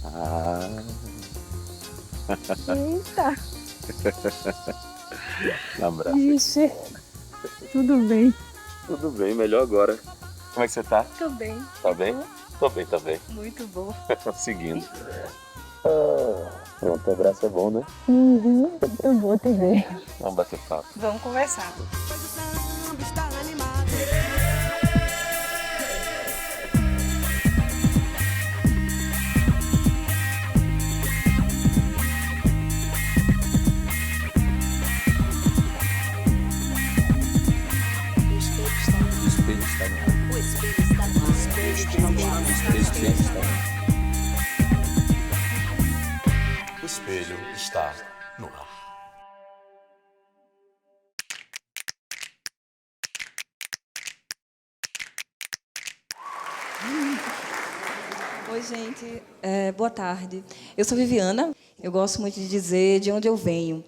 Ah, Eita, um abraço. ixi, tudo bem. Tudo bem, melhor agora. Como é que você tá? Tô bem. Tá bem? Tô bem também. Muito bom. Seguindo. Pronto, abraço é bom, né? Uhum, muito bom também. Vamos bater papo. Vamos conversar. O espelho está no ar. O espelho está no ar. O espelho está no ar. Oi, gente. Boa tarde. Eu sou Viviana. Eu gosto muito de dizer de onde eu venho.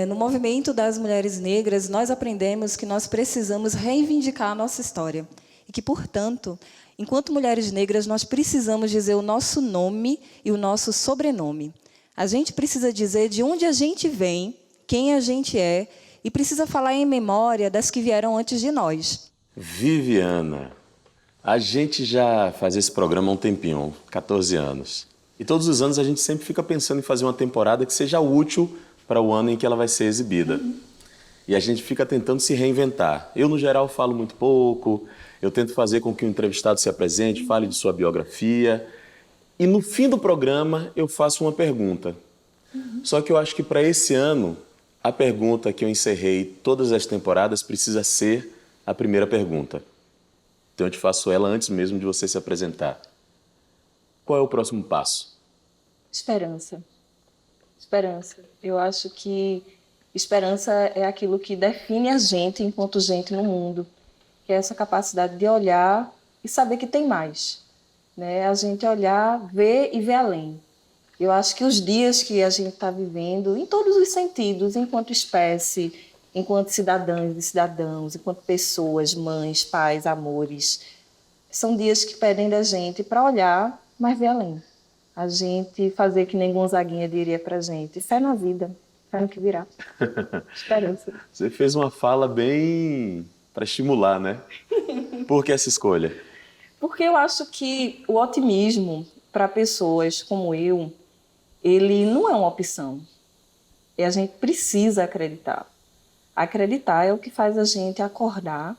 No movimento das mulheres negras, nós aprendemos que nós precisamos reivindicar a nossa história. E que, portanto, enquanto mulheres negras, nós precisamos dizer o nosso nome e o nosso sobrenome. A gente precisa dizer de onde a gente vem, quem a gente é, e precisa falar em memória das que vieram antes de nós. Viviana, a gente já faz esse programa há um tempinho, 14 anos. E todos os anos a gente sempre fica pensando em fazer uma temporada que seja útil para o ano em que ela vai ser exibida. E a gente fica tentando se reinventar. Eu, no geral, falo muito pouco, eu tento fazer com que o entrevistado se apresente, fale de sua biografia. E no fim do programa eu faço uma pergunta. Só que eu acho que para esse ano, a pergunta que eu encerrei todas as temporadas precisa ser a primeira pergunta. Então eu te faço ela antes mesmo de você se apresentar. Qual é o próximo passo? Esperança. Esperança. Eu acho que esperança é aquilo que define a gente enquanto gente no mundo, que é essa capacidade de olhar e saber que tem mais, né? A gente olhar, ver e ver além. Eu acho que os dias que a gente está vivendo, em todos os sentidos, enquanto espécie, enquanto cidadãs e cidadãos, enquanto pessoas, mães, pais, amores, são dias que pedem da gente para olhar, mas ver além. A gente fazer que nem Gonzaguinha diria para a gente, fé na vida, fé no que virá. Esperança. Você fez uma fala bem para estimular, né? Por que essa escolha? Porque eu acho que o otimismo, para pessoas como eu, ele não é uma opção. E a gente precisa acreditar. Acreditar é o que faz a gente acordar,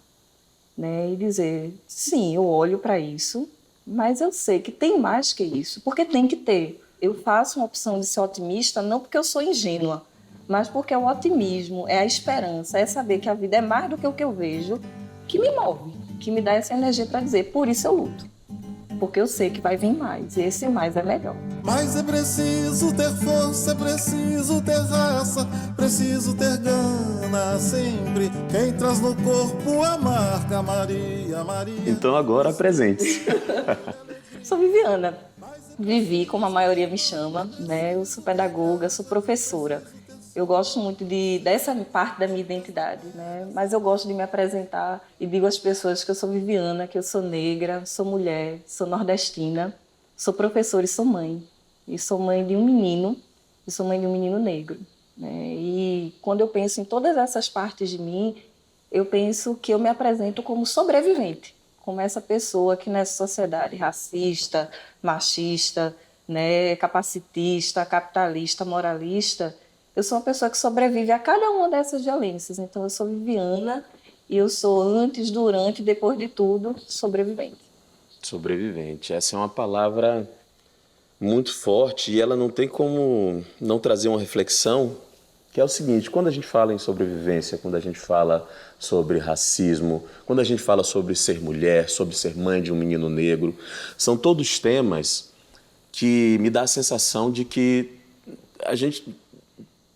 né, e dizer, sim, eu olho para isso, mas eu sei que tem mais que isso, porque tem que ter. Eu faço uma opção de ser otimista não porque eu sou ingênua, mas porque é o otimismo, é a esperança, é saber que a vida é mais do que o que eu vejo, que me move, que me dá essa energia para dizer, por isso eu luto. Porque eu sei que vai vir mais, e esse mais é melhor. Mas é preciso ter força, é preciso ter raça, preciso ter gana sempre. Quem traz no corpo a marca Maria, Maria. Então agora apresente-se. Sou Viviana. Vivi, como a maioria me chama, né? Eu sou pedagoga, sou professora. Eu gosto muito dessa parte da minha identidade, né? Mas eu gosto de me apresentar e digo às pessoas que eu sou Viviana, que eu sou negra, sou mulher, sou nordestina, sou professora e sou mãe. E sou mãe de um menino, e sou mãe de um menino negro, né? E quando eu penso em todas essas partes de mim, eu penso que eu me apresento como sobrevivente, como essa pessoa que nessa sociedade racista, machista, né, capacitista, capitalista, moralista, eu sou uma pessoa que sobrevive a cada uma dessas violências. Então eu sou Viviana e eu sou antes, durante e depois de tudo sobrevivente. Sobrevivente. Essa é uma palavra muito forte e ela não tem como não trazer uma reflexão, que é o seguinte: quando a gente fala em sobrevivência, quando a gente fala sobre racismo, quando a gente fala sobre ser mulher, sobre ser mãe de um menino negro, são todos temas que me dá a sensação de que a gente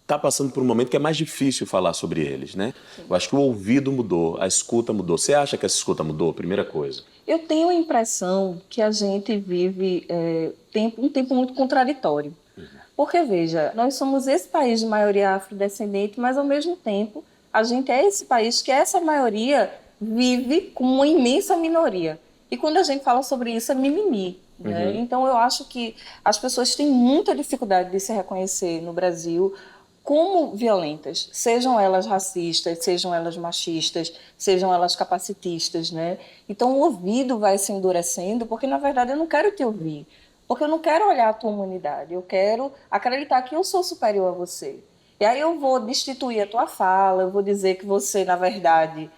está passando por um momento que é mais difícil falar sobre eles, né? Eu acho que o ouvido mudou, a escuta mudou. Você acha que essa escuta mudou? Primeira coisa. Eu tenho a impressão que a gente vive um tempo muito contraditório. Porque, veja, nós somos esse país de maioria afrodescendente, mas, ao mesmo tempo, a gente é esse país que essa maioria vive com uma imensa minoria. E quando a gente fala sobre isso, é mimimi. né? Então, eu acho que as pessoas têm muita dificuldade de se reconhecer no Brasil como violentas, sejam elas racistas, sejam elas machistas, sejam elas capacitistas, né? Então, o ouvido vai se endurecendo, porque, na verdade, eu não quero te ouvir, porque eu não quero olhar a tua humanidade, eu quero acreditar que eu sou superior a você. E aí eu vou destituir a tua fala, eu vou dizer que você, na verdade,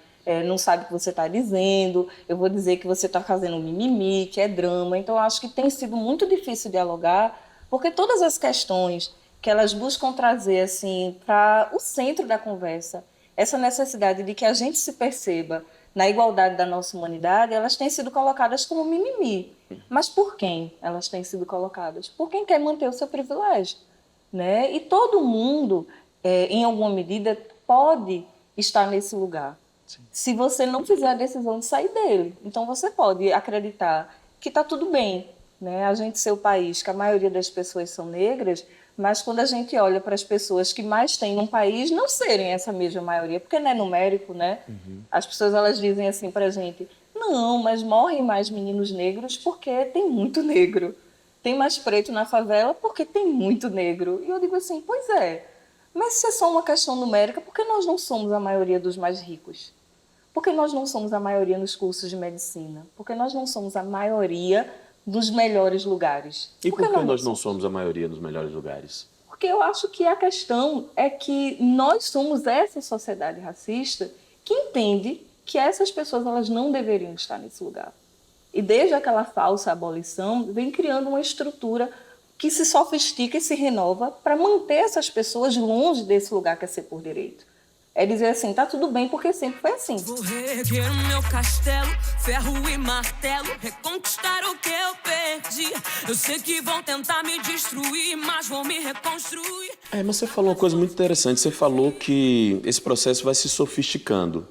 não sabe o que você está dizendo, eu vou dizer que você está fazendo mimimi, que é drama. Então, eu acho que tem sido muito difícil dialogar, porque todas as questões que elas buscam trazer assim, para o centro da conversa, essa necessidade de que a gente se perceba na igualdade da nossa humanidade, elas têm sido colocadas como mimimi. Mas por quem elas têm sido colocadas? Por quem quer manter o seu privilégio, né? E todo mundo, em alguma medida, pode estar nesse lugar. Sim. Se você não fizer a decisão de sair dele. Então, você pode acreditar que está tudo bem, né? A gente ser o país que a maioria das pessoas são negras, mas quando a gente olha para as pessoas que mais têm no país, não serem essa mesma maioria, porque não é numérico, né? As pessoas elas dizem assim para a gente, não, mas morrem mais meninos negros porque tem muito negro. Tem mais preto na favela porque tem muito negro. E eu digo assim, pois é, mas se é só uma questão numérica, por que nós não somos a maioria dos mais ricos? Por que nós não somos a maioria nos cursos de medicina? Por que nós não somos a maioria dos melhores lugares? E por que nós não somos a maioria dos melhores lugares? Porque eu acho que a questão é que nós somos essa sociedade racista que entende que essas pessoas elas não deveriam estar nesse lugar. E desde aquela falsa abolição, vem criando uma estrutura que se sofistica e se renova para manter essas pessoas longe desse lugar que é ser por direito. É dizer assim, tá tudo bem porque sempre foi assim. Vou reerguer o meu castelo, ferro e martelo, reconquistar o que eu perdi. Eu sei que vão tentar me destruir, mas vou me reconstruir. Mas você falou uma coisa muito interessante. Você falou que esse processo vai se sofisticando.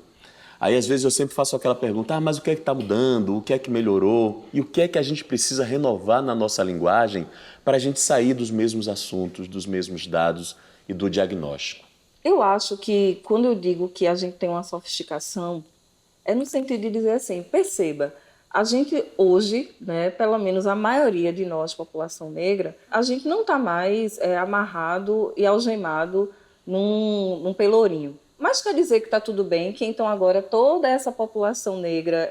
Aí, às vezes, eu sempre faço aquela pergunta, mas o que é que está mudando? O que é que melhorou? E o que é que a gente precisa renovar na nossa linguagem para a gente sair dos mesmos assuntos, dos mesmos dados e do diagnóstico? Eu acho que, quando eu digo que a gente tem uma sofisticação, é no sentido de dizer assim, perceba, a gente hoje, né, pelo menos a maioria de nós, população negra, a gente não está mais amarrado e algemado num pelourinho. Mas quer dizer que está tudo bem, que então agora toda essa população negra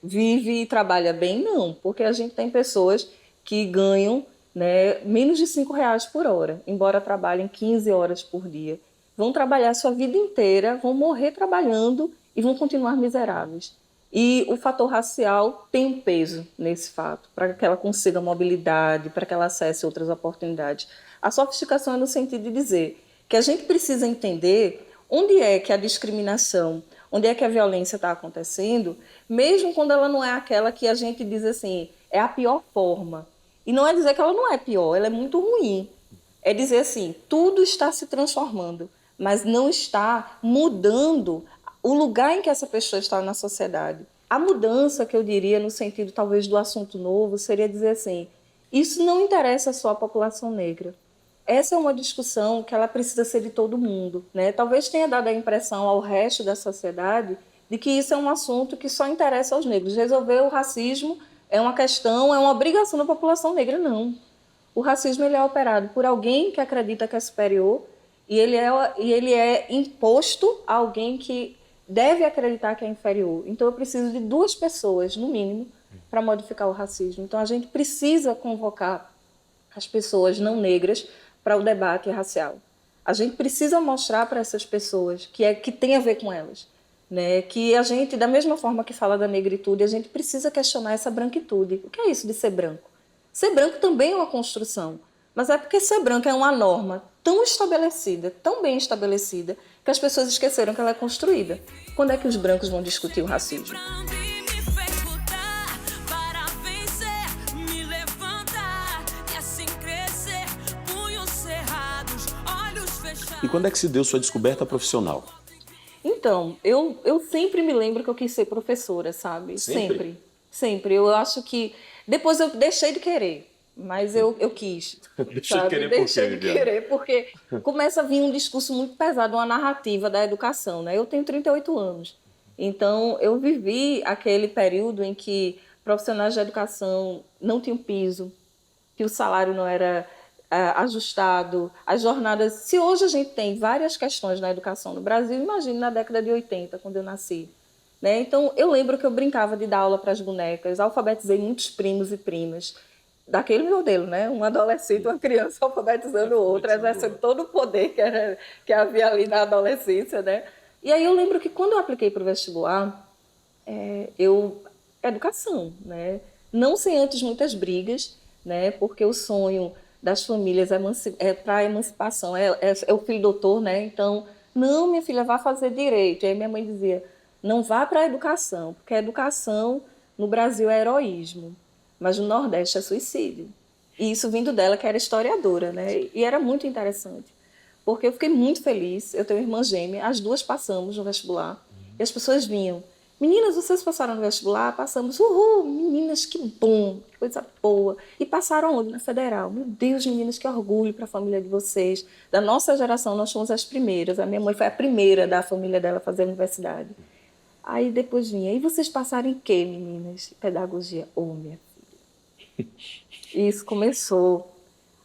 vive e trabalha bem? Não, porque a gente tem pessoas que ganham, né, menos de R$5 por hora, embora trabalhem 15 horas por dia. Vão trabalhar sua vida inteira, vão morrer trabalhando e vão continuar miseráveis. E o fator racial tem um peso nesse fato, para que ela consiga mobilidade, para que ela acesse outras oportunidades. A sofisticação é no sentido de dizer que a gente precisa entender onde é que a discriminação, onde é que a violência está acontecendo, mesmo quando ela não é aquela que a gente diz assim, é a pior forma. E não é dizer que ela não é pior, ela é muito ruim. É dizer assim, tudo está se transformando, mas não está mudando o lugar em que essa pessoa está na sociedade. A mudança, que eu diria, no sentido talvez do assunto novo, seria dizer assim, isso não interessa só a população negra. Essa é uma discussão que ela precisa ser de todo mundo, né? Talvez tenha dado a impressão ao resto da sociedade de que isso é um assunto que só interessa aos negros. Resolver o racismo é uma questão, é uma obrigação da população negra, não. O racismo ele é operado por alguém que acredita que é superior e ele é imposto a alguém que deve acreditar que é inferior. Então eu preciso de 2 pessoas, no mínimo, para modificar o racismo. Então a gente precisa convocar as pessoas não negras para o debate racial. A gente precisa mostrar para essas pessoas que tem a ver com elas, né? Que a gente, da mesma forma que fala da negritude, a gente precisa questionar essa branquitude. O que é isso de ser branco? Ser branco também é uma construção, mas é porque ser branco é uma norma tão estabelecida, tão bem estabelecida, que as pessoas esqueceram que ela é construída. Quando é que os brancos vão discutir o racismo? E quando é que se deu sua descoberta profissional? Então, eu sempre me lembro que eu quis ser professora, sabe? Sempre? Sempre. Eu acho que... Depois eu deixei de querer, mas eu quis. Deixei de querer porque começa a vir um discurso muito pesado, uma narrativa da educação, né? Eu tenho 38 anos. Então, eu vivi aquele período em que, profissionais de educação não tinham piso, que o salário não era ajustado, as jornadas... Se hoje a gente tem várias questões na educação no Brasil, imagine na década de 80, quando eu nasci. Né? Então, eu lembro que eu brincava de dar aula para as bonecas, alfabetizei muitos primos e primas, daquele modelo, né? Um adolescente, uma criança alfabetizando outra, exercendo todo o poder que havia ali na adolescência, né? E aí eu lembro que quando eu apliquei para o vestibular, educação, né? Não sem antes muitas brigas, né? Porque o sonho das famílias é para a emancipação, é o filho doutor, né? Então, não, minha filha, vá fazer direito. E aí minha mãe dizia, não vá para a educação, porque a educação no Brasil é heroísmo, mas no Nordeste é suicídio. E isso vindo dela, que era historiadora, né? E era muito interessante, porque eu fiquei muito feliz. Eu tenho uma irmã gêmea, as duas passamos no vestibular, e as pessoas vinham, meninas, vocês passaram no vestibular? Passamos, uhul, meninas, que bom, que coisa boa. E passaram onde? Na Federal. Meu Deus, meninas, que orgulho para a família de vocês. Da nossa geração, nós fomos as primeiras. A minha mãe foi a primeira da família dela a fazer a universidade. Aí depois vinha, e vocês passaram em quê, meninas? Pedagogia. Minha filha. Isso começou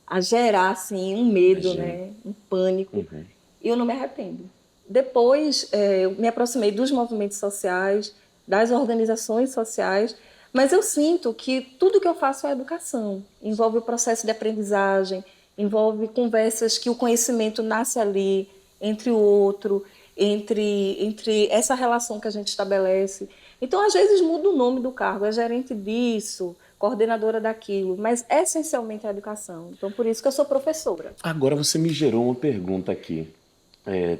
a gerar, assim, um medo, né? Um pânico. Uhum. E eu não me arrependo. Depois, eu me aproximei dos movimentos sociais, das organizações sociais, mas eu sinto que tudo que eu faço é educação. Envolve o processo de aprendizagem, envolve conversas que o conhecimento nasce ali, entre o outro, entre essa relação que a gente estabelece. Então, às vezes, muda o nome do cargo, é gerente disso, coordenadora daquilo, mas essencialmente é a educação. Então, por isso que eu sou professora. Agora você me gerou uma pergunta aqui.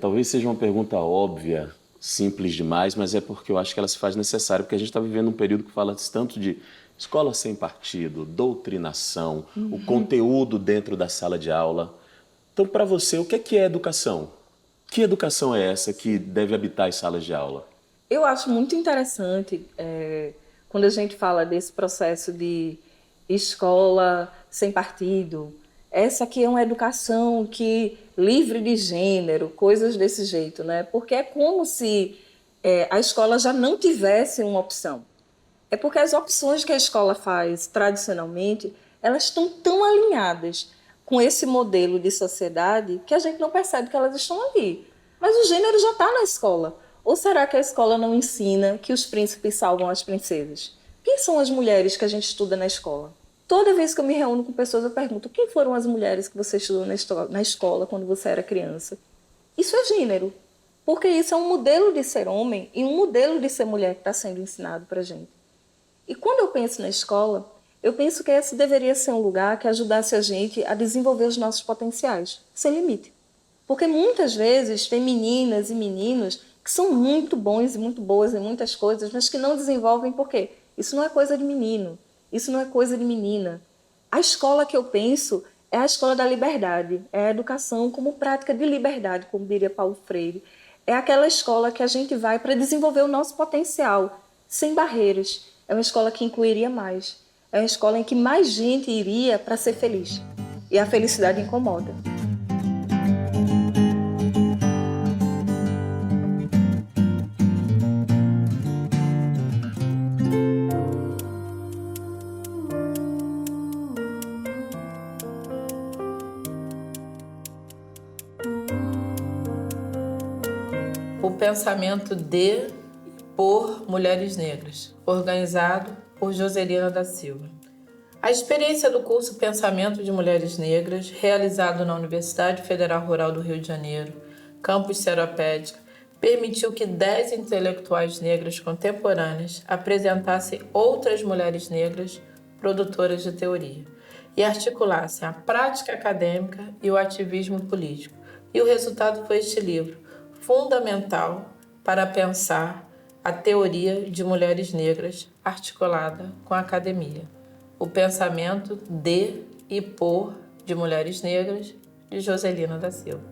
Talvez seja uma pergunta óbvia, simples demais, mas é porque eu acho que ela se faz necessária, porque a gente está vivendo um período que fala tanto de escola sem partido, doutrinação, o conteúdo dentro da sala de aula. Então, para você, o que é educação? Que educação é essa que deve habitar as salas de aula? Eu acho muito interessante quando a gente fala desse processo de escola sem partido. Essa aqui é uma educação livre de gênero, coisas desse jeito, né? Porque é como se a escola já não tivesse uma opção. É porque as opções que a escola faz tradicionalmente, elas estão tão alinhadas com esse modelo de sociedade que a gente não percebe que elas estão ali. Mas o gênero já está na escola. Ou será que a escola não ensina que os príncipes salvam as princesas? Quem são as mulheres que a gente estuda na escola? Toda vez que eu me reúno com pessoas, eu pergunto, quem foram as mulheres que você estudou na escola quando você era criança? Isso é gênero, porque isso é um modelo de ser homem e um modelo de ser mulher que está sendo ensinado para a gente. E quando eu penso na escola, eu penso que esse deveria ser um lugar que ajudasse a gente a desenvolver os nossos potenciais, sem limite. Porque muitas vezes tem meninas e meninos que são muito bons e muito boas em muitas coisas, mas que não desenvolvem por quê? Isso não é coisa de menino. Isso não é coisa de menina. A escola que eu penso é a escola da liberdade, é a educação como prática de liberdade, como diria Paulo Freire. É aquela escola que a gente vai para desenvolver o nosso potencial, sem barreiras. É uma escola que incluiria mais. É uma escola em que mais gente iria para ser feliz. E a felicidade incomoda. O pensamento de por mulheres negras, organizado por Joselina da Silva. A experiência do curso Pensamento de Mulheres Negras, realizado na Universidade Federal Rural do Rio de Janeiro, campus Seropédica, permitiu que 10 intelectuais negras contemporâneas apresentassem outras mulheres negras produtoras de teoria e articulassem a prática acadêmica e o ativismo político. E o resultado foi este livro, fundamental para pensar a teoria de mulheres negras articulada com a academia. O pensamento de e por de mulheres negras, de Joselina da Silva.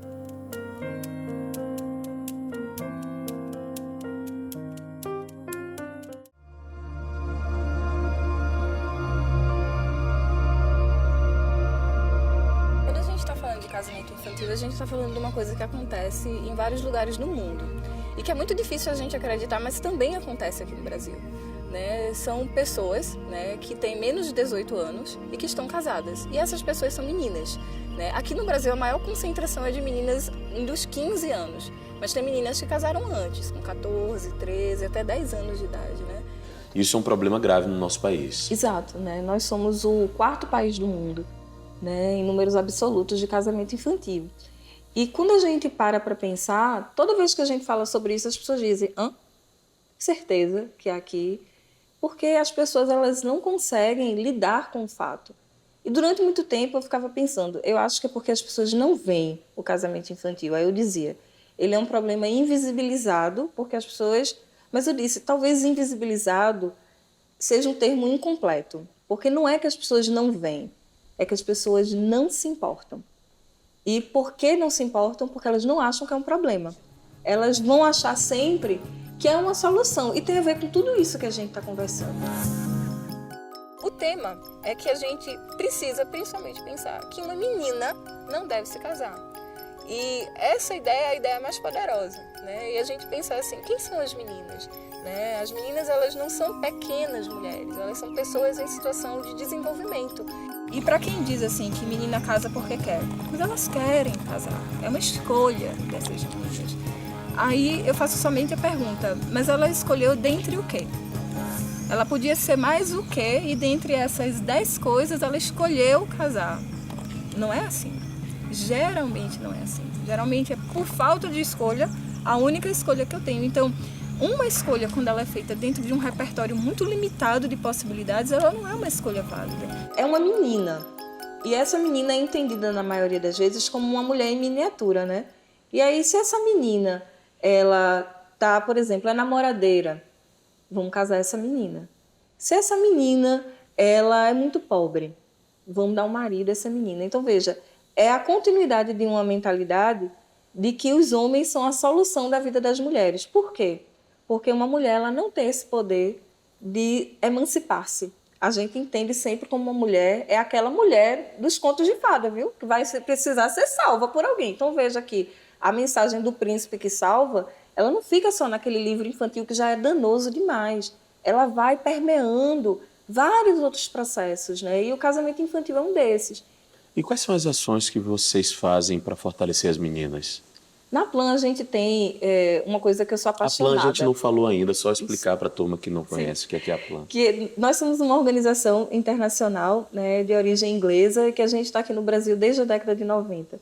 Quando a gente está falando de casamento infantil, a gente está falando de uma coisa que acontece em vários lugares do mundo e que é muito difícil a gente acreditar, mas também acontece aqui no Brasil. né, são pessoas, né, que têm menos de 18 anos e que estão casadas. E essas pessoas são meninas. Né? Aqui no Brasil, a maior concentração é de meninas dos 15 anos. Mas tem meninas que casaram antes, com 14, 13, até 10 anos de idade. Né? Isso é um problema grave no nosso país. Exato. Né? Nós somos o 4º país do mundo, né, em números absolutos de casamento infantil. E quando a gente para pensar, toda vez que a gente fala sobre isso, as pessoas dizem, certeza que é aqui, porque as pessoas elas não conseguem lidar com o fato. E durante muito tempo eu ficava pensando, eu acho que é porque as pessoas não veem o casamento infantil. Aí eu dizia, ele é um problema invisibilizado, porque as pessoas... Mas eu disse, talvez invisibilizado seja um termo incompleto, porque não é que as pessoas não veem, é que as pessoas não se importam. E por que não se importam? Porque elas não acham que é um problema. Elas vão achar sempre que é uma solução. E tem a ver com tudo isso que a gente está conversando. O tema é que a gente precisa principalmente pensar que uma menina não deve se casar. E essa ideia é a ideia mais poderosa, né? E a gente pensar assim, quem são as meninas? Né? As meninas, elas não são pequenas mulheres, elas são pessoas em situação de desenvolvimento. E para quem diz assim que menina casa porque quer, mas elas querem casar, é uma escolha dessas meninas. Aí eu faço somente a pergunta, mas ela escolheu dentre o quê? Ela podia ser mais o quê? E dentre essas 10 coisas ela escolheu casar. Não é assim. Geralmente não é assim. Geralmente é por falta de escolha a única escolha que eu tenho. Então, uma escolha, quando ela é feita dentro de um repertório muito limitado de possibilidades, ela não é uma escolha válida. É uma menina. E essa menina é entendida, na maioria das vezes, como uma mulher em miniatura, né? E aí, se essa menina, ela tá, por exemplo, é namoradeira, vamos casar essa menina. Se essa menina, ela é muito pobre, vamos dar um marido a essa menina. Então, veja, é a continuidade de uma mentalidade de que os homens são a solução da vida das mulheres. Por quê? Porque uma mulher ela não tem esse poder de emancipar-se. A gente entende sempre como uma mulher é aquela mulher dos contos de fada, viu? Que vai precisar ser salva por alguém. Então veja aqui, a mensagem do príncipe que salva, ela não fica só naquele livro infantil que já é danoso demais. Ela vai permeando vários outros processos, né? E o casamento infantil é um desses. E quais são as ações que vocês fazem para fortalecer as meninas? Na Plan a gente tem uma coisa que eu sou apaixonada. A Plan a gente não falou ainda, só explicar para a turma que não conhece o que é a Plan. Que nós somos uma organização internacional, né, de origem inglesa e que a gente está aqui no Brasil desde a década de 90.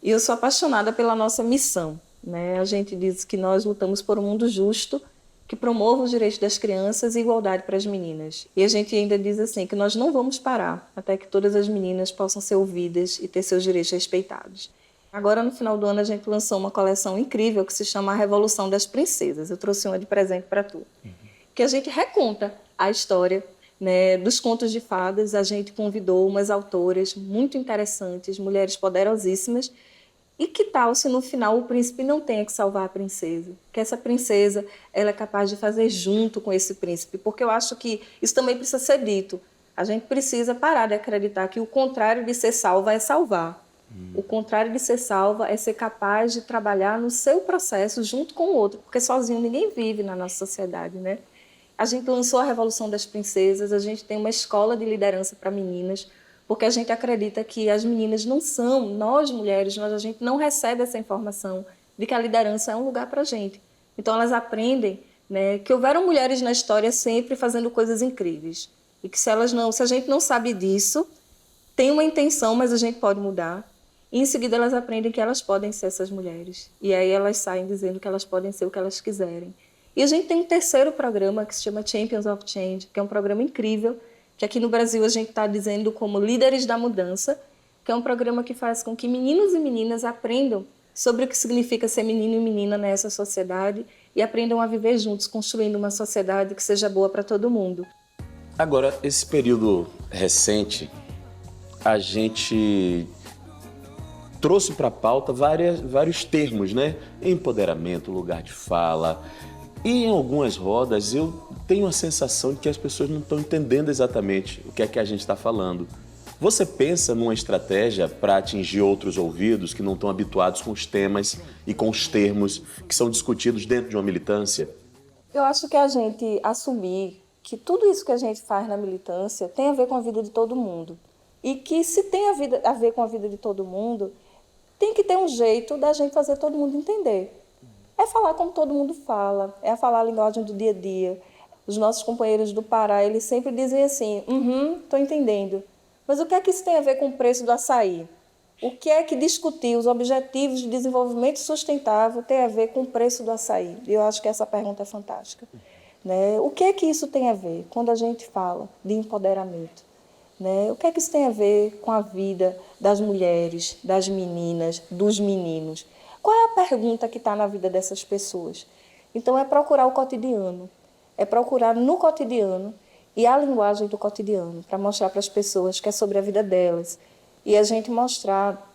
E eu sou apaixonada pela nossa missão. Né? A gente diz que nós lutamos por um mundo justo que promova os direitos das crianças e igualdade para as meninas. E a gente ainda diz assim que nós não vamos parar até que todas as meninas possam ser ouvidas e ter seus direitos respeitados. Agora, no final do ano, a gente lançou uma coleção incrível que se chama A Revolução das Princesas. Eu trouxe uma de presente para tu. Que a gente reconta a história, né, dos contos de fadas. A gente convidou umas autoras muito interessantes, mulheres poderosíssimas. E que tal se no final o príncipe não tenha que salvar a princesa? Que essa princesa ela é capaz de fazer junto com esse príncipe. Porque eu acho que isso também precisa ser dito. A gente precisa parar de acreditar que o contrário de ser salva é salvar. O contrário de ser salva é ser capaz de trabalhar no seu processo junto com o outro, porque sozinho ninguém vive na nossa sociedade, né? A gente lançou a Revolução das Princesas, a gente tem uma escola de liderança para meninas, porque a gente acredita que as meninas não são, nós mulheres, a gente não recebe essa informação de que a liderança é um lugar para a gente. Então elas aprendem, né, que houveram mulheres na história sempre fazendo coisas incríveis e que se a gente não sabe disso, tem uma intenção, mas a gente pode mudar. E em seguida elas aprendem que elas podem ser essas mulheres. E aí elas saem dizendo que elas podem ser o que elas quiserem. E a gente tem um terceiro programa que se chama Champions of Change, que é um programa incrível, que aqui no Brasil a gente está dizendo como Líderes da Mudança, que é um programa que faz com que meninos e meninas aprendam sobre o que significa ser menino e menina nessa sociedade e aprendam a viver juntos, construindo uma sociedade que seja boa para todo mundo. Agora, esse período recente, a gente trouxe para a pauta vários termos, né? Empoderamento, lugar de fala. E em algumas rodas eu tenho a sensação de que as pessoas não estão entendendo exatamente o que é que a gente está falando. Você pensa numa estratégia para atingir outros ouvidos que não estão habituados com os temas e com os termos que são discutidos dentro de uma militância? Eu acho que a gente assumir que tudo isso que a gente faz na militância tem a ver com a vida de todo mundo. E que se tem a ver com a vida de todo mundo, tem que ter um jeito da gente fazer todo mundo entender. É falar como todo mundo fala, é falar a linguagem do dia a dia. Os nossos companheiros do Pará, eles sempre dizem assim, estou entendendo. Mas o que é que isso tem a ver com o preço do açaí? O que é que discutir os objetivos de desenvolvimento sustentável tem a ver com o preço do açaí? Eu acho que essa pergunta é fantástica. Né? O que é que isso tem a ver quando a gente fala de empoderamento? Né? O que é que isso tem a ver com a vida das mulheres, das meninas, dos meninos? Qual é a pergunta que está na vida dessas pessoas? Então, é procurar o cotidiano, é procurar no cotidiano e a linguagem do cotidiano, para mostrar para as pessoas que é sobre a vida delas. E a gente mostrar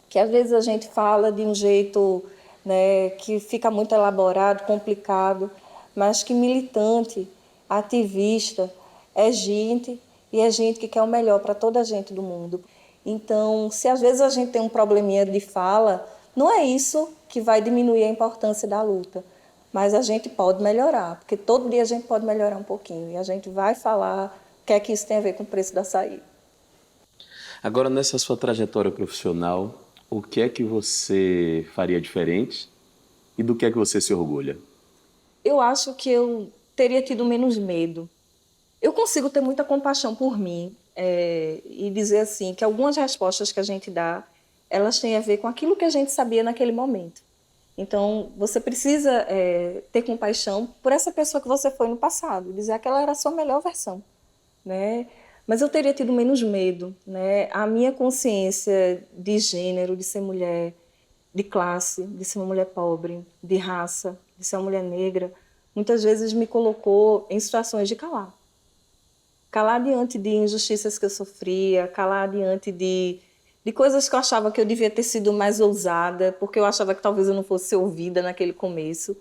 que, às vezes, a gente fala de um jeito, né, que fica muito elaborado, complicado, mas que militante, ativista, é gente, e é gente que quer o melhor para toda a gente do mundo. Então, se às vezes a gente tem um probleminha de fala, não é isso que vai diminuir a importância da luta, mas a gente pode melhorar, porque todo dia a gente pode melhorar um pouquinho, e a gente vai falar o que é que isso tem a ver com o preço da açaí. Agora, nessa sua trajetória profissional, o que é que você faria diferente e do que é que você se orgulha? Eu acho que eu teria tido menos medo. Eu consigo ter muita compaixão por mim e dizer assim que algumas respostas que a gente dá, elas têm a ver com aquilo que a gente sabia naquele momento. Então, você precisa ter compaixão por essa pessoa que você foi no passado, dizer que ela era a sua melhor versão, né? Mas eu teria tido menos medo, né? A minha consciência de gênero, de ser mulher, de classe, de ser uma mulher pobre, de raça, de ser uma mulher negra, muitas vezes me colocou em situações de calar. Calar diante de injustiças que eu sofria, calar diante de coisas que eu achava que eu devia ter sido mais ousada, porque eu achava que talvez eu não fosse ouvida naquele começo,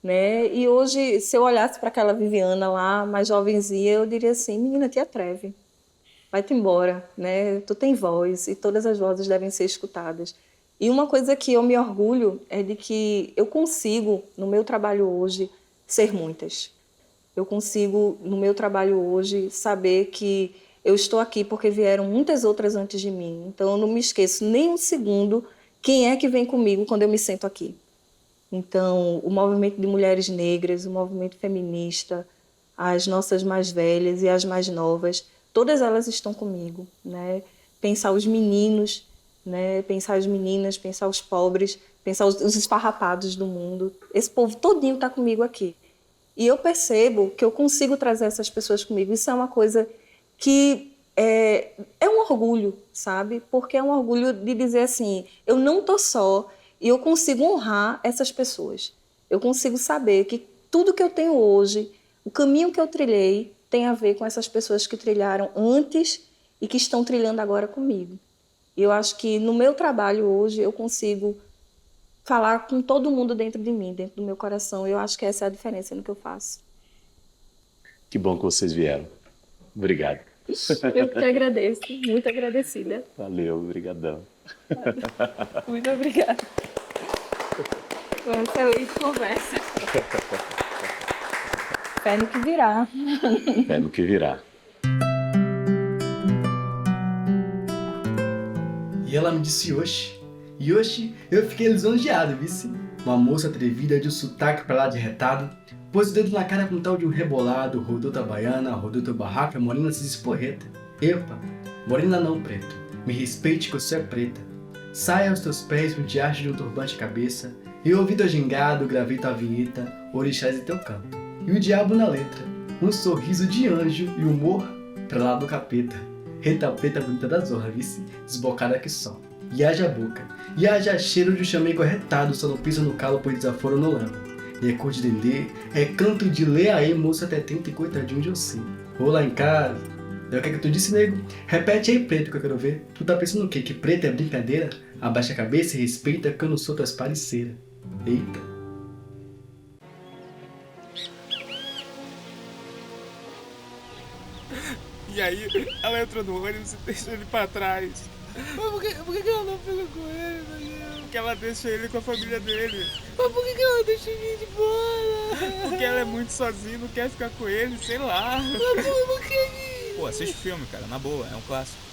né? E hoje, se eu olhasse para aquela Viviana lá, mais jovenzinha, eu diria assim, menina, te atreve, vai-te embora, né? Tu tem voz e todas as vozes devem ser escutadas. E uma coisa que eu me orgulho é de que eu consigo, no meu trabalho hoje, ser muitas. Eu consigo, no meu trabalho hoje, saber que eu estou aqui porque vieram muitas outras antes de mim. Então, eu não me esqueço nem um segundo quem é que vem comigo quando eu me sento aqui. Então, o movimento de mulheres negras, o movimento feminista, as nossas mais velhas e as mais novas, todas elas estão comigo, né? Pensar os meninos, né? Pensar as meninas, pensar os pobres, pensar os esfarrapados do mundo. Esse povo todinho está comigo aqui. E eu percebo que eu consigo trazer essas pessoas comigo. Isso é uma coisa que é um orgulho, sabe? Porque é um orgulho de dizer assim, eu não estou só e eu consigo honrar essas pessoas. Eu consigo saber que tudo que eu tenho hoje, o caminho que eu trilhei, tem a ver com essas pessoas que trilharam antes e que estão trilhando agora comigo. E eu acho que no meu trabalho hoje eu consigo falar com todo mundo dentro de mim, dentro do meu coração. Eu acho que essa é a diferença no que eu faço. Que bom que vocês vieram. Obrigado. Eu que agradeço, muito agradecida. Valeu, obrigadão. Muito obrigada. Foi uma excelente conversa. Fé no que virá. É no que virá. E ela me disse Yoshi. Yoshi, eu fiquei lisonjeado, vice. Uma moça atrevida de um sotaque pra lá de retado, pôs o dedo na cara com tal de um rebolado, rodou tua baiana, rodou teu barraco, a morena se esporreta. Epa, morena não, preto, me respeite que eu sou é preta. Saia aos teus pés um diacho de um turbante cabeça, e ouvido gingado, gravei tua vinheta, orixás em teu canto. E o diabo na letra, um sorriso de anjo e humor pra lá do capeta. Reta preta bonita da zorra, vice, desbocada que só. E haja boca, e haja cheiro de um chamego arretado, só não pisa no calo, pois desaforo no lama. E é cor de dendê, é canto de lê aí, moça até 30 e coitadinho de você. Vou lá em casa. E o que é que tu disse, nego? Repete aí, preto, que eu quero ver. Tu tá pensando o quê? Que preto é brincadeira? Abaixa a cabeça e respeita que eu não sou tuas parceiras. Eita. E aí, ela entrou no ônibus e deixou ele pra trás. Mas por que ela não pegou com ele, meu Deus? Porque ela deixa ele com a família dele. Mas por que ela deixa ele de bola? Porque ela é muito sozinha, não quer ficar com ele, sei lá. Mas por que? Pô, assiste o filme, cara, na boa, é um clássico.